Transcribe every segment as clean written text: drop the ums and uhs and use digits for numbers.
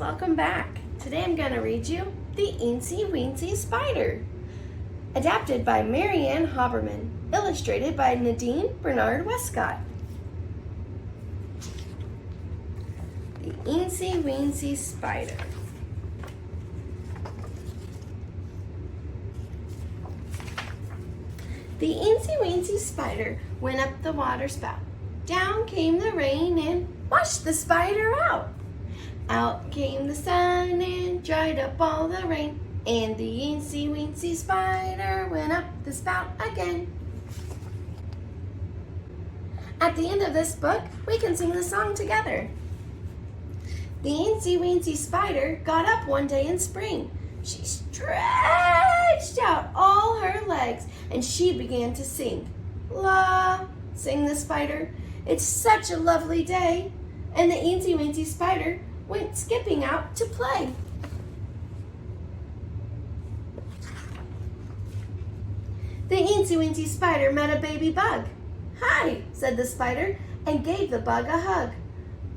welcome back. Today I'm going to read you The Eensy-Weensy Spider. Adapted by Marianne Hoberman. Illustrated by Nadine Bernard Westcott. The Eensy-Weensy Spider. The Eensy-Weensy Spider went up the waterspout. Down came the rain and washed the spider out. Out came the sun and dried up all the rain, and the Eensy-Weensy Spider went up the spout again. At the end of this book, we can sing the song together. The Eensy-Weensy Spider got up one day in spring. She stretched out all her legs, and she began to sing. La, sang the spider, it's such a lovely day. And the Eensy-Weensy Spider went skipping out to play. The Eensy-Weensy Spider met a baby bug. Hi, said the spider, and gave the bug a hug.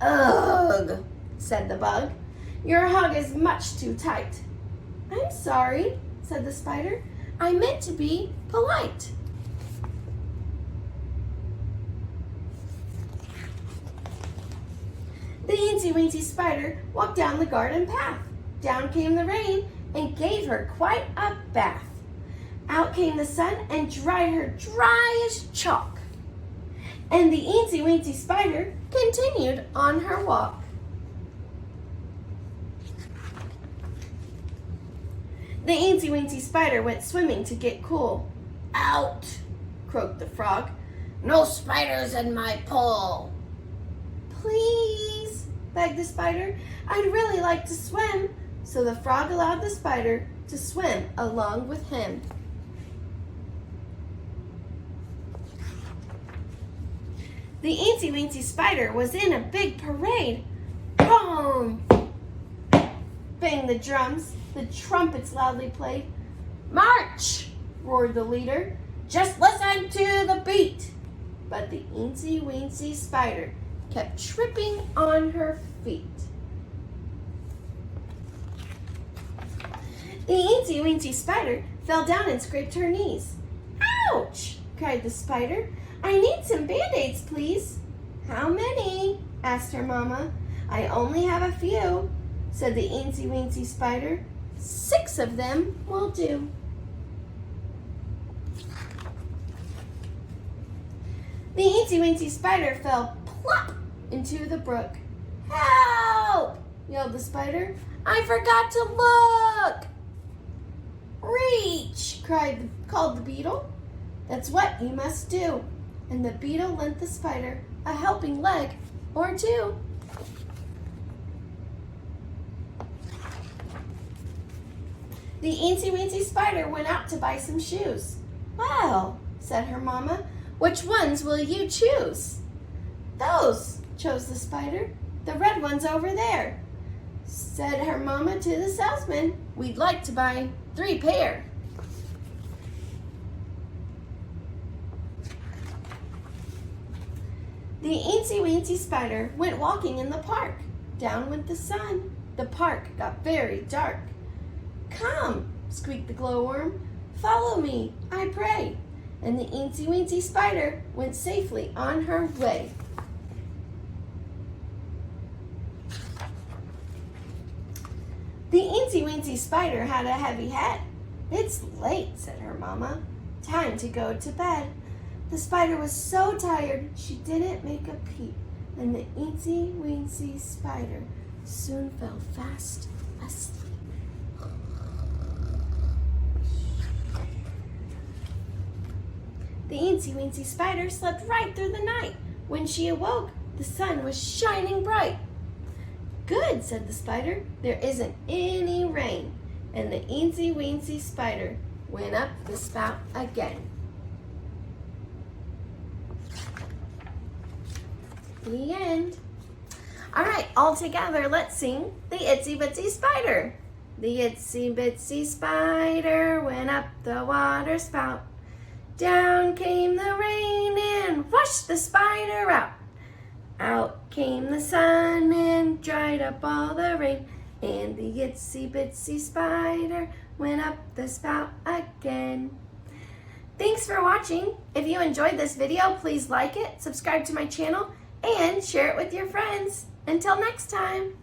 Ugh, said the bug, your hug is much too tight. I'm sorry, said the spider, I meant to be polite. The Eensy-Weensy Spider walked down the garden path. Down came the rain and gave her quite a bath. Out came the sun and dried her dry as chalk. And the Eensy-Weensy Spider continued on her walk. The Eensy-Weensy Spider went swimming to get cool. Out, croaked the frog. No spiders in my pool. Please, begged the spider. I'd really like to swim. So the frog allowed the spider to swim along with him. The Eensy-Weensy Spider was in a big parade. Boom! Banged the drums. The trumpets loudly played. March! Roared the leader. Just listen to the beat. But the Eensy-Weensy Spider kept tripping on her feet. The Eensy-Weensy Spider fell down and scraped her knees. Ouch! Cried the spider. I need some Band-Aids, please. How many? Asked her mama. I only have a few, said the Eensy-Weensy Spider. 6 of them will do. The Eensy-Weensy Spider fell plop into the brook. Help! Yelled the spider. I forgot to look. Reach! Called the beetle. That's what you must do. And the beetle lent the spider a helping leg or two. The Eensy-Weensy Spider went out to buy some shoes. Well, said her mama, which ones will you choose? Those, chose the spider. The red one's over there. Said her mama to the salesman, we'd like to buy 3 pair. The Eensy-Weensy Spider went walking in the park. Down went the sun. The park got very dark. Come, squeaked the glowworm. Follow me, I pray. And the Eensy-Weensy Spider went safely on her way. The Eensy-Weensy Spider had a heavy head. It's late, said her mama. Time to go to bed. The spider was so tired she didn't make a peep, and the Eensy-Weensy Spider soon fell fast asleep. The Eensy-Weensy Spider slept right through the night. When she awoke, the sun was shining bright. Good, said the spider. There isn't any rain. And the Eensy-Weensy Spider went up the spout again. The end. All right, all together, let's sing the Itsy-Bitsy Spider. The Itsy-Bitsy Spider went up the water spout. Down came the rain and washed the spider out. Out came the sun and dried up all the rain, And the itsy-bitsy spider went up the spout again. Thanks for watching. If you enjoyed this video, please like it, subscribe to my channel, and share it with your friends. Until next time.